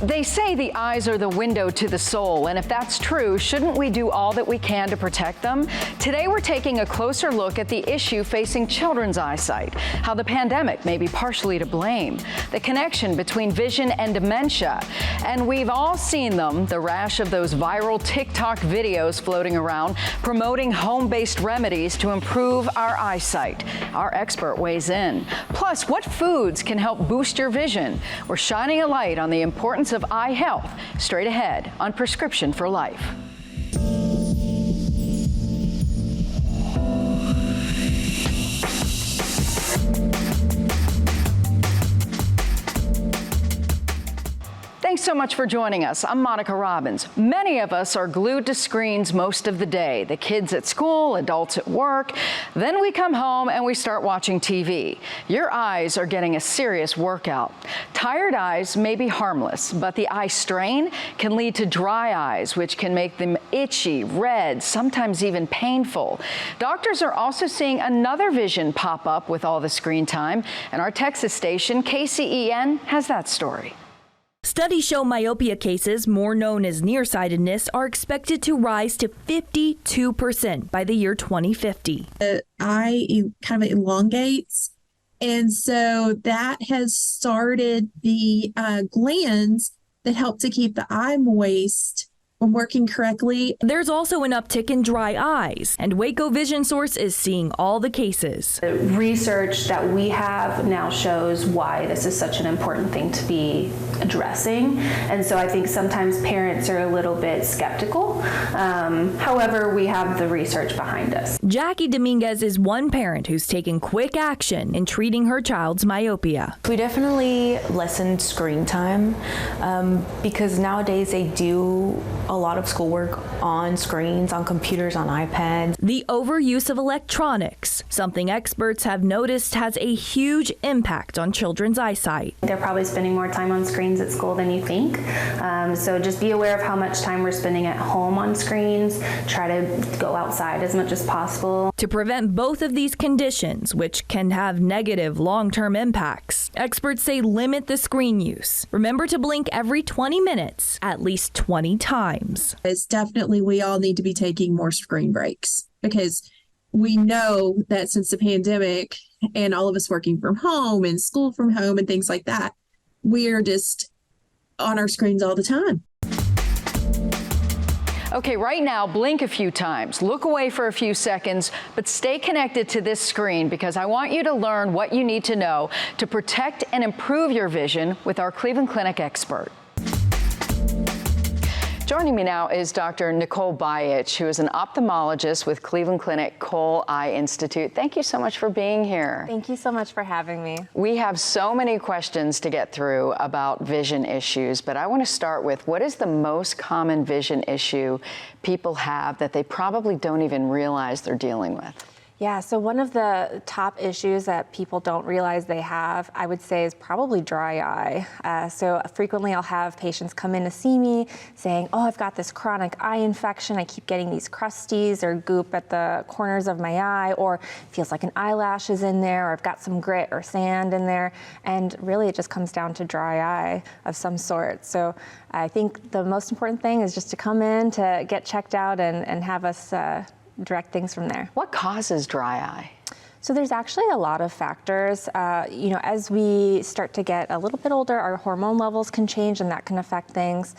They say the eyes are the window to the soul, and if that's true, shouldn't we do all that we can to protect them? Today, we're taking a closer look at the issue facing children's eyesight, how the pandemic may be partially to blame, the connection between vision and dementia, and we've all seen them, the rash of those viral TikTok videos floating around promoting home-based remedies to improve our eyesight. Our expert weighs in. Plus, what foods can help boost your vision? We're shining a light on the importance of eye health straight ahead on Prescription for Life. Thanks so much for joining us. I'm Monica Robbins. Many of us are glued to screens most of the day. The kids at school, adults at work. Then we come home and we start watching TV. Your eyes are getting a serious workout. Tired eyes may be harmless, but the eye strain can lead to dry eyes, which can make them itchy, red, sometimes even painful. Doctors are also seeing another vision pop up with all the screen time, and our Texas station, KCEN, has that story. Studies show myopia cases, more known as nearsightedness, are expected to rise to 52% by the year 2050. The eye kind of elongates, and so that has started the glands that help to keep the eye moist from working correctly. There's also an uptick in dry eyes, and Waco Vision Source is seeing all the cases. The research that we have now shows why this is such an important thing to be addressing, and so I think sometimes parents are a little bit skeptical. However, we have the research behind us. Jackie Dominguez is one parent who's taken quick action in treating her child's myopia. We definitely lessened screen time because nowadays they do a lot of schoolwork on screens, on computers, on iPads. The overuse of electronics, something experts have noticed has a huge impact on children's eyesight. They're probably spending more time on screens at school than you think. So just be aware of how much time we're spending at home on screens. Try to go outside as much as possible. To prevent both of these conditions, which can have negative long-term impacts, experts say limit the screen use. Remember to blink every 20 minutes, at least 20 times. It's definitely, we all need to be taking more screen breaks, because we know that since the pandemic and all of us working from home and school from home and things like that, we're just on our screens all the time. Okay, right now, blink a few times, look away for a few seconds, but stay connected to this screen, because I want you to learn what you need to know to protect and improve your vision with our Cleveland Clinic expert. Joining me now is Dr. Nicole Bayich, who is an ophthalmologist with Cleveland Clinic Cole Eye Institute. Thank you so much for being here. Thank you so much for having me. We have so many questions to get through about vision issues, but I want to start with, what is the most common vision issue people have that they probably don't even realize they're dealing with? Yeah, so one of the top issues that people don't realize they have, I would say, is probably dry eye. So frequently I'll have patients come in to see me saying, oh, I've got this chronic eye infection. I keep getting these crusties or goop at the corners of my eye, or feels like an eyelash is in there, or I've got some grit or sand in there. And really it just comes down to dry eye of some sort. So I think the most important thing is just to come in to get checked out and have us direct things from there. What causes dry eye? So there's actually a lot of factors. As we start to get a little bit older, our hormone levels can change, and that can affect things.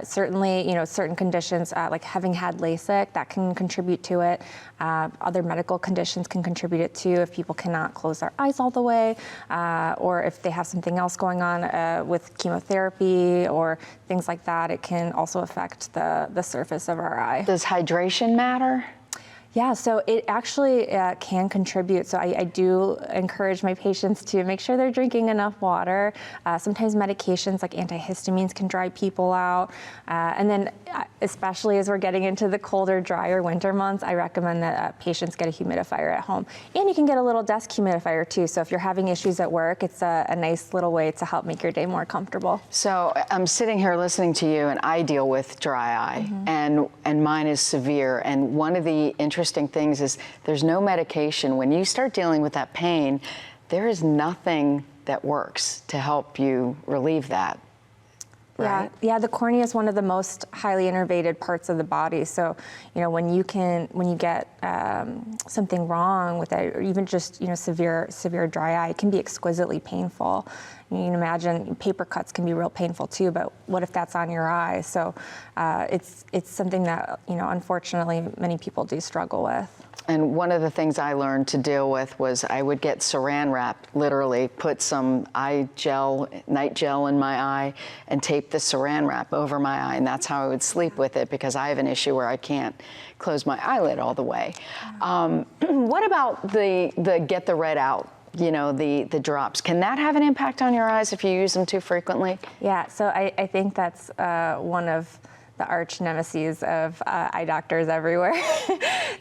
Certainly, certain conditions like having had LASIK, that can contribute to it. Other medical conditions can contribute it too, if people cannot close their eyes all the way, or if they have something else going on with chemotherapy or things like that. It can also affect the surface of our eye. Does hydration matter? Yeah, so it actually can contribute. So I do encourage my patients to make sure they're drinking enough water. Sometimes medications like antihistamines can dry people out. And then especially as we're getting into the colder, drier winter months, I recommend that patients get a humidifier at home. And you can get a little desk humidifier too. So if you're having issues at work, it's a nice little way to help make your day more comfortable. So I'm sitting here listening to you, and I deal with dry eye, and mine is severe. And one of the interesting things is there's no medication. When you start dealing with that pain, there is nothing that works to help you relieve that. right? Yeah, the cornea is one of the most highly innervated parts of the body. So, when you get something wrong with it, or even just severe dry eye, it can be exquisitely painful. You can imagine paper cuts can be real painful too, but what if that's on your eye? So it's something that, unfortunately many people do struggle with. And one of the things I learned to deal with was I would get saran wrap, literally put some night gel in my eye and tape the saran wrap over my eye. And that's how I would sleep with it, because I have an issue where I can't close my eyelid all the way. What about the get the red out? The drops. Can that have an impact on your eyes if you use them too frequently? Yeah, so I think that's one of the arch nemesis of eye doctors everywhere.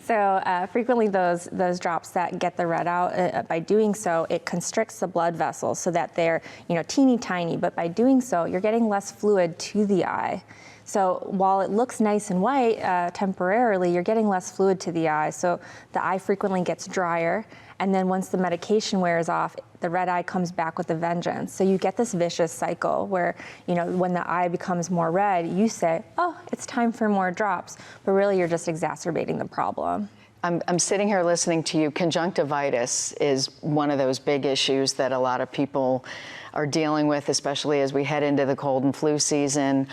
So frequently those drops that get the red out, by doing so, it constricts the blood vessels so that they're teeny tiny, but by doing so, you're getting less fluid to the eye. So while it looks nice and white temporarily, you're getting less fluid to the eye. So the eye frequently gets drier. And then once the medication wears off, the red eye comes back with a vengeance. So you get this vicious cycle where, when the eye becomes more red, you say, oh, it's time for more drops. But really, you're just exacerbating the problem. I'm sitting here listening to you. Conjunctivitis is one of those big issues that a lot of people are dealing with, especially as we head into the cold and flu season.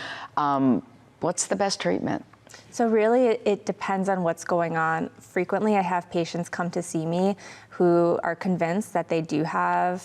What's the best treatment? So really, it depends on what's going on. Frequently, I have patients come to see me who are convinced that they do have,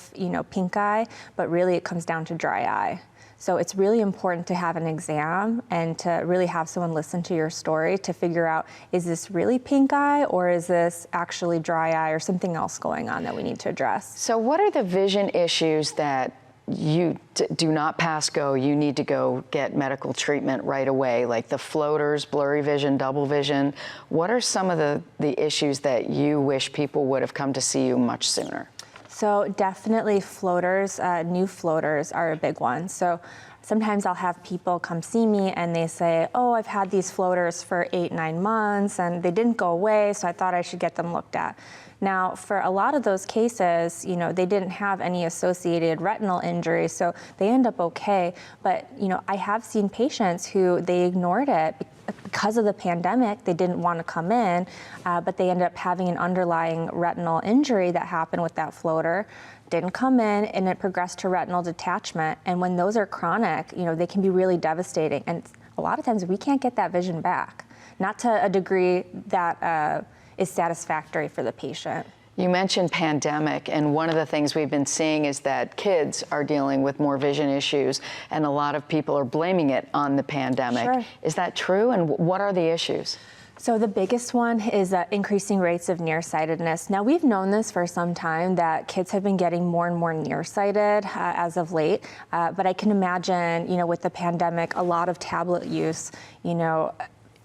pink eye, but really it comes down to dry eye. So it's really important to have an exam and to really have someone listen to your story to figure out, is this really pink eye or is this actually dry eye or something else going on that we need to address? So what are the vision issues that you do not pass go? You need to go get medical treatment right away, like the floaters, blurry vision, double vision. What are some of the issues that you wish people would have come to see you much sooner? So definitely floaters, new floaters are a big one. So sometimes I'll have people come see me and they say, oh, I've had these floaters for 8-9 months and they didn't go away, so I thought I should get them looked at. Now, for a lot of those cases, they didn't have any associated retinal injury, so they end up okay. But, I have seen patients who they ignored it because of the pandemic. They didn't want to come in, but they ended up having an underlying retinal injury that happened with that floater. Didn't come in, and it progressed to retinal detachment. And when those are chronic, they can be really devastating. And a lot of times we can't get that vision back, not to a degree that is satisfactory for the patient. You mentioned pandemic, and one of the things we've been seeing is that kids are dealing with more vision issues, and a lot of people are blaming it on the pandemic. Sure. Is that true, and what are the issues? So the biggest one is increasing rates of nearsightedness. Now, we've known this for some time, that kids have been getting more and more nearsighted as of late, but I can imagine, with the pandemic, a lot of tablet use,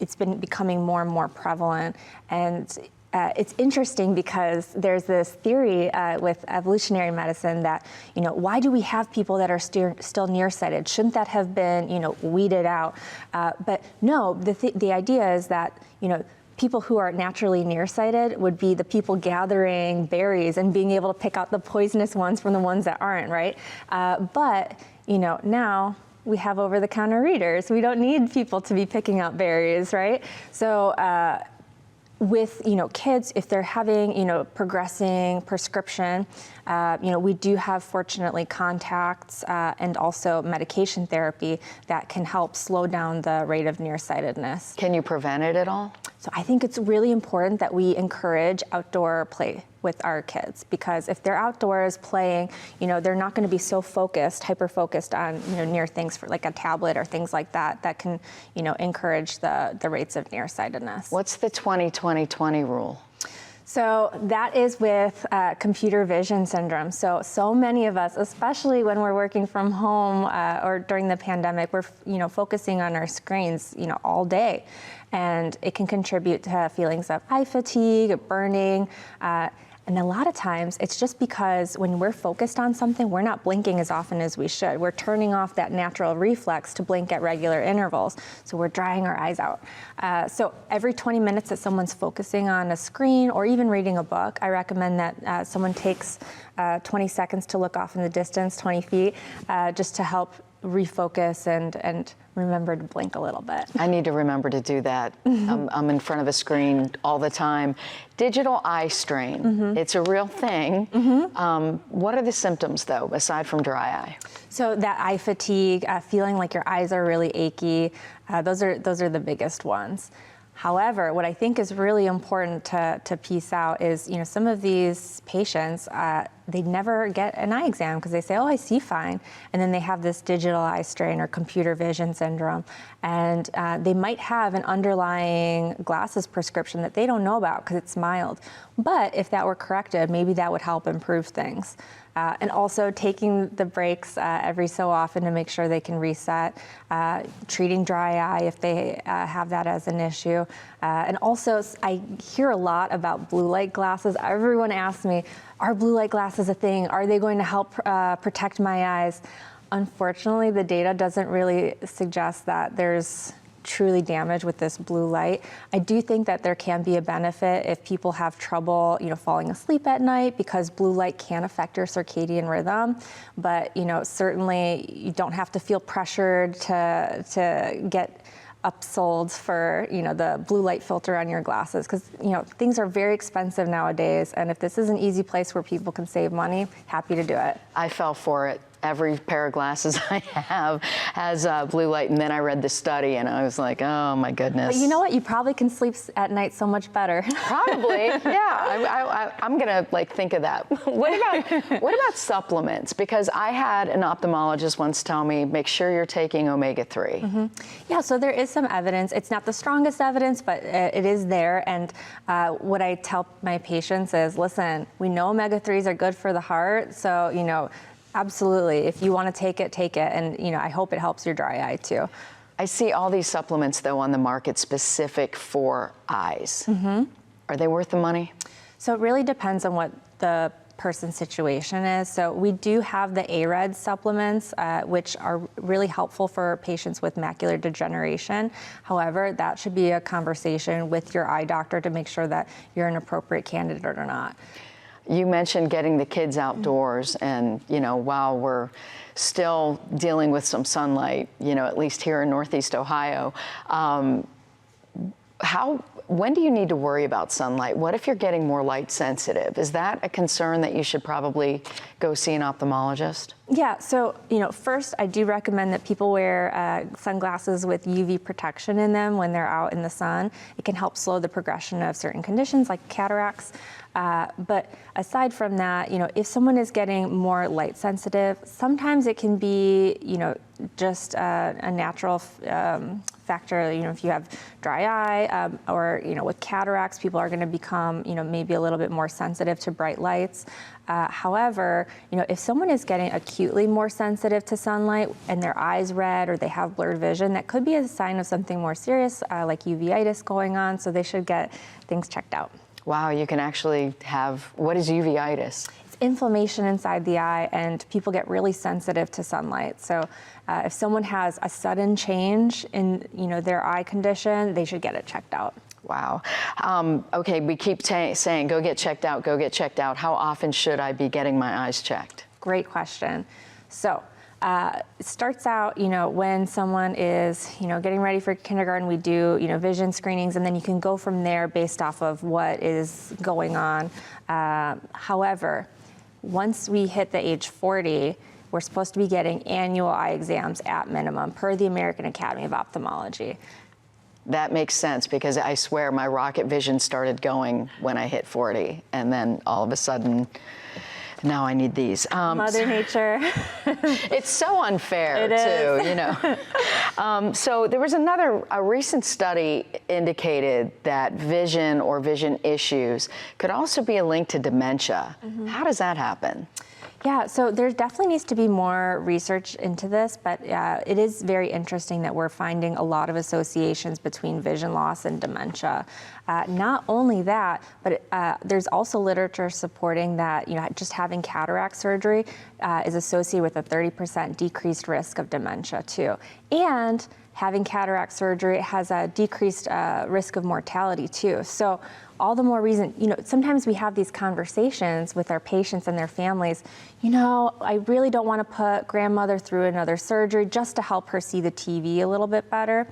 it's been becoming more and more prevalent. And it's interesting because there's this theory with evolutionary medicine that, why do we have people that are still nearsighted? Shouldn't that have been, weeded out? But no, the idea is that, people who are naturally nearsighted would be the people gathering berries and being able to pick out the poisonous ones from the ones that aren't, right? But, now we have over-the-counter readers. We don't need people to be picking out berries, right? So with kids, if they're having progressing prescription, we do have, fortunately, contacts and also medication therapy that can help slow down the rate of nearsightedness. Can you prevent it at all? So I think it's really important that we encourage outdoor play with our kids, because if they're outdoors playing, they're not going to be so focused, hyper-focused on, near things for like a tablet or things like that, that can, encourage the rates of nearsightedness. What's the 20-20-20 rule? So that is with computer vision syndrome. So many of us, especially when we're working from home or during the pandemic, we're focusing on our screens all day, and it can contribute to feelings of eye fatigue, burning. And a lot of times it's just because when we're focused on something, we're not blinking as often as we should. We're turning off that natural reflex to blink at regular intervals. So we're drying our eyes out. So every 20 minutes that someone's focusing on a screen or even reading a book, I recommend that someone takes 20 seconds to look off in the distance, 20 feet, just to help refocus and remember to blink a little bit. I need to remember to do that. I'm in front of a screen all the time. Digital eye strain, it's a real thing. What are the symptoms, though, aside from dry eye? So that eye fatigue, feeling like your eyes are really achy, those are the biggest ones. However, what I think is really important to piece out is, some of these patients, they never get an eye exam because they say, oh, I see fine. And then they have this digital eye strain or computer vision syndrome. And they might have an underlying glasses prescription that they don't know about because it's mild. But if that were corrected, maybe that would help improve things. And also taking the breaks every so often to make sure they can reset, treating dry eye if they have that as an issue. And also, I hear a lot about blue light glasses. Everyone asks me, are blue light glasses a thing? Are they going to help protect my eyes? Unfortunately, the data doesn't really suggest that there's truly damage with this blue light. I do think that there can be a benefit if people have trouble, falling asleep at night because blue light can affect your circadian rhythm. But, certainly you don't have to feel pressured to get upsold for, the blue light filter on your glasses because, things are very expensive nowadays. And if this is an easy place where people can save money, happy to do it. I fell for it. Every pair of glasses I have has blue light, and then I read the study, and I was like, oh my goodness. But you know what? You probably can sleep at night so much better. Probably, yeah. I'm gonna think of that. What about supplements? Because I had an ophthalmologist once tell me, make sure you're taking omega-3. Yeah, so there is some evidence. It's not the strongest evidence, but it is there. And what I tell my patients is, listen, we know omega-3s are good for the heart, so absolutely, if you want to take it, take it. And, I hope it helps your dry eye too. I see all these supplements, though, on the market specific for eyes. Are they worth the money? So it really depends on what the person's situation is. So we do have the ARED supplements, which are really helpful for patients with macular degeneration. However, that should be a conversation with your eye doctor to make sure that you're an appropriate candidate or not. You mentioned getting the kids outdoors, and while we're still dealing with some sunlight, at least here in Northeast Ohio, when do you need to worry about sunlight? What if you're getting more light sensitive? Is that a concern that you should probably go see an ophthalmologist? Yeah, so, first I do recommend that people wear sunglasses with UV protection in them when they're out in the sun. It can help slow the progression of certain conditions like cataracts. But aside from that, if someone is getting more light sensitive, sometimes it can be, just a natural factor. If you have dry eye or, with cataracts, people are going to become, maybe a little bit more sensitive to bright lights. However, if someone is getting acutely more sensitive to sunlight and their eyes red or they have blurred vision, that could be a sign of something more serious like uveitis going on. So they should get things checked out. Wow, you can actually have, what is uveitis? It's inflammation inside the eye, and people get really sensitive to sunlight. So if someone has a sudden change in their eye condition, they should get it checked out. Wow. Okay, we keep saying, go get checked out, go get checked out. How often should I be getting my eyes checked? Great question. So it starts out, when someone is, getting ready for kindergarten, we do, vision screenings, and then you can go from there based off of what is going on. However, once we hit the age 40, we're supposed to be getting annual eye exams at minimum per the American Academy of Ophthalmology. That makes sense because I swear my rocket vision started going when I hit 40, and then all of a sudden, now I need these. Mother Nature. It's so unfair, It too, So there was a recent study indicated that vision or vision issues could also be a link to dementia. How does that happen? Yeah, so there definitely needs to be more research into this, but it is very interesting that we're finding a lot of associations between vision loss and dementia. Not only that, but there's also literature supporting that just having cataract surgery is associated with a 30% decreased risk of dementia too. And having cataract surgery has a decreased risk of mortality too. So all the more reason, sometimes we have these conversations with our patients and their families. I really don't want to put grandmother through another surgery just to help her see the TV a little bit better.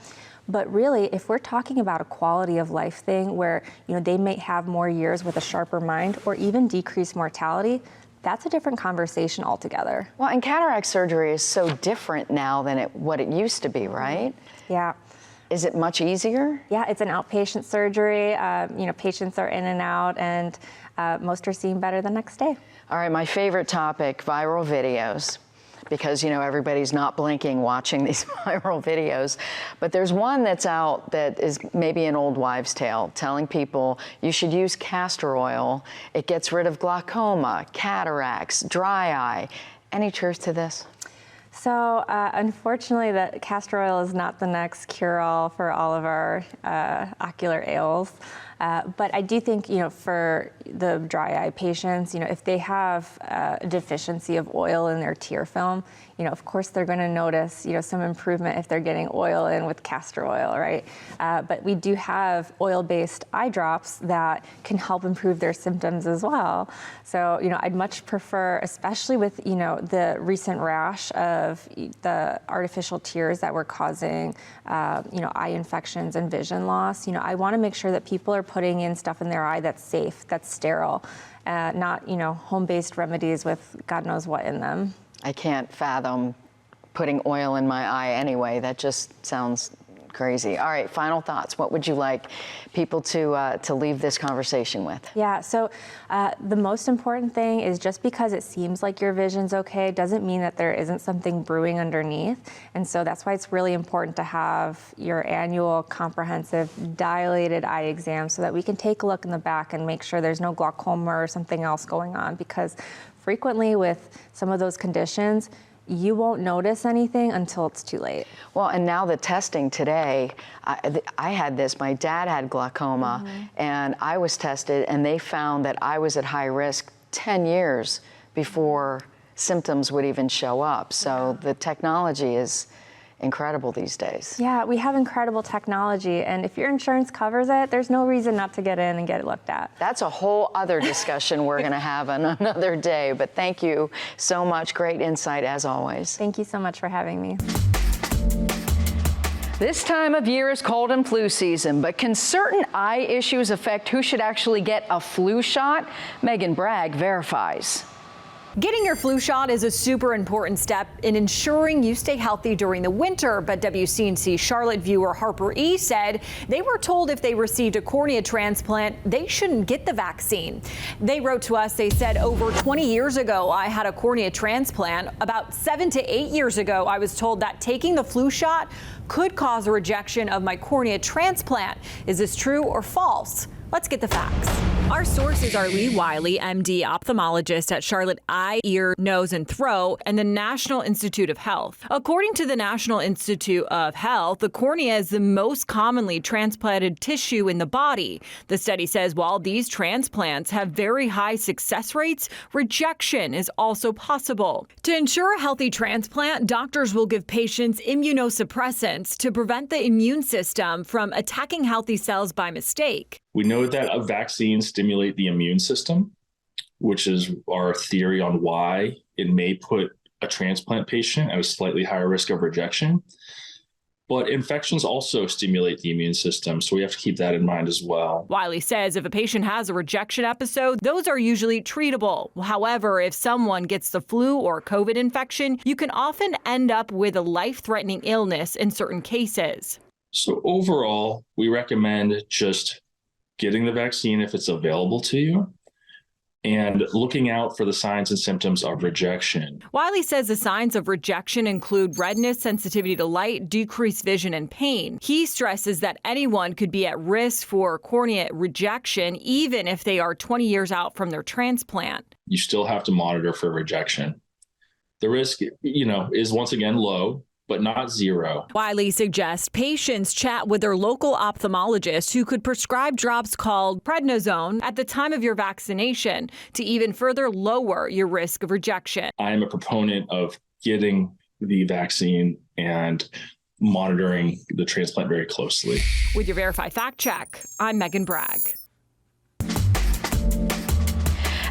But really, if we're talking about a quality of life thing where, they may have more years with a sharper mind or even decreased mortality, that's a different conversation altogether. Well, and cataract surgery is so different now than what it used to be, right? Yeah. Is it much easier? Yeah, it's an outpatient surgery. Patients are in and out, and most are seen better the next day. All right, my favorite topic, viral videos. Because, everybody's not blinking watching these viral videos. But there's one that's out that is maybe an old wives' tale, telling people you should use castor oil. It gets rid of glaucoma, cataracts, dry eye. Any truth to this? So unfortunately, the castor oil is not the next cure-all for all of our ocular ails. But I do think, for the dry eye patients, if they have a deficiency of oil in their tear film, of course they're going to notice, some improvement if they're getting oil in with castor oil, right? But we do have oil-based eye drops that can help improve their symptoms as well. So, I'd much prefer, especially with, the recent rash of the artificial tears that were causing, eye infections and vision loss. I want to make sure that people are putting in stuff in their eye that's safe, that's sterile, not, home-based remedies with God knows what in them. I can't fathom putting oil in my eye anyway. That just sounds crazy. All right, final thoughts. What would you like people to leave this conversation with? Yeah, so the most important thing is just because it seems like your vision's okay doesn't mean that there isn't something brewing underneath. And so that's why it's really important to have your annual comprehensive dilated eye exam so that we can take a look in the back and make sure there's no glaucoma or something else going on, because frequently with some of those conditions, you won't notice anything until it's too late. Well, and now the testing today, I had this, my dad had glaucoma, and I was tested, and they found that I was at high risk 10 years before symptoms would even show up. So the technology is incredible these days. Yeah, we have incredible technology, and if your insurance covers it, there's no reason not to get in and get it looked at. That's a whole other discussion we're going to have on another day, but thank you so much. Great insight as always. Thank you so much for having me. This time of year is cold and flu season, but can certain eye issues affect who should actually get a flu shot? Megan Bragg verifies. Getting your flu shot is a super important step in ensuring you stay healthy during the winter, but WCNC Charlotte viewer Harper E. said they were told if they received a cornea transplant, they shouldn't get the vaccine. They wrote to us, they said, over 20 years ago, I had a cornea transplant. About 7 to 8 years ago, I was told that taking the flu shot could cause a rejection of my cornea transplant. Is this true or false? Let's get the facts. Our sources are Lee Wiley, MD, ophthalmologist at Charlotte Eye, Ear, Nose, and Throat, and the National Institute of Health. According to the National Institute of Health, the cornea is the most commonly transplanted tissue in the body. The study says while these transplants have very high success rates, rejection is also possible. To ensure a healthy transplant, doctors will give patients immunosuppressants to prevent the immune system from attacking healthy cells by mistake. We know that vaccines stimulate the immune system, which is our theory on why it may put a transplant patient at a slightly higher risk of rejection. But infections also stimulate the immune system, so we have to keep that in mind as well. Wiley says if a patient has a rejection episode, those are usually treatable. However, if someone gets the flu or COVID infection, you can often end up with a life-threatening illness in certain cases. So overall, we recommend just getting the vaccine if it's available to you, and looking out for the signs and symptoms of rejection. Wiley says the signs of rejection include redness, sensitivity to light, decreased vision, and pain. He stresses that anyone could be at risk for cornea rejection, even if they are 20 years out from their transplant. You still have to monitor for rejection. The risk, is once again low, but not zero. Wiley suggests patients chat with their local ophthalmologist who could prescribe drops called prednisone at the time of your vaccination to even further lower your risk of rejection. I am a proponent of getting the vaccine and monitoring the transplant very closely. With your Verify Fact Check, I'm Megan Bragg.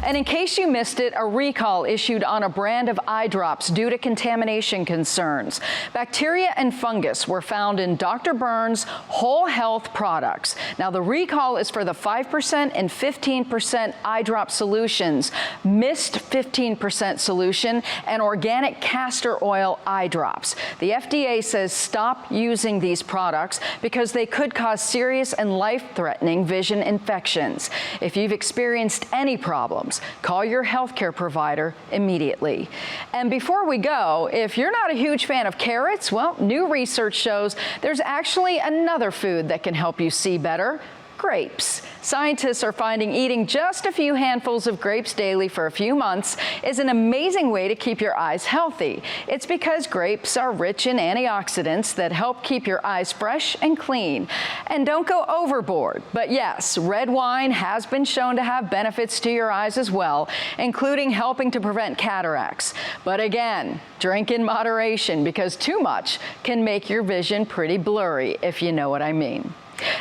And in case you missed it, a recall issued on a brand of eye drops due to contamination concerns. Bacteria and fungus were found in Dr. Burns' Whole Health products. Now, the recall is for the 5% and 15% eye drop solutions, mist 15% solution, and organic castor oil eye drops. The FDA says stop using these products because they could cause serious and life-threatening vision infections. If you've experienced any problems, call your healthcare provider immediately. And before we go, if you're not a huge fan of carrots, well, new research shows there's actually another food that can help you see better. Grapes. Scientists are finding eating just a few handfuls of grapes daily for a few months is an amazing way to keep your eyes healthy. It's because grapes are rich in antioxidants that help keep your eyes fresh and clean. And don't go overboard. But yes, red wine has been shown to have benefits to your eyes as well, including helping to prevent cataracts. But again, drink in moderation because too much can make your vision pretty blurry, if you know what I mean.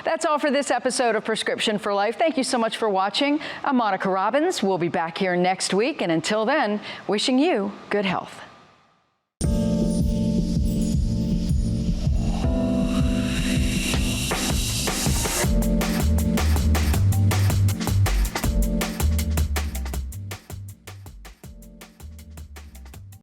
That's all for this episode of Prescription for Life. Thank you so much for watching. I'm Monica Robbins. We'll be back here next week. And until then, wishing you good health.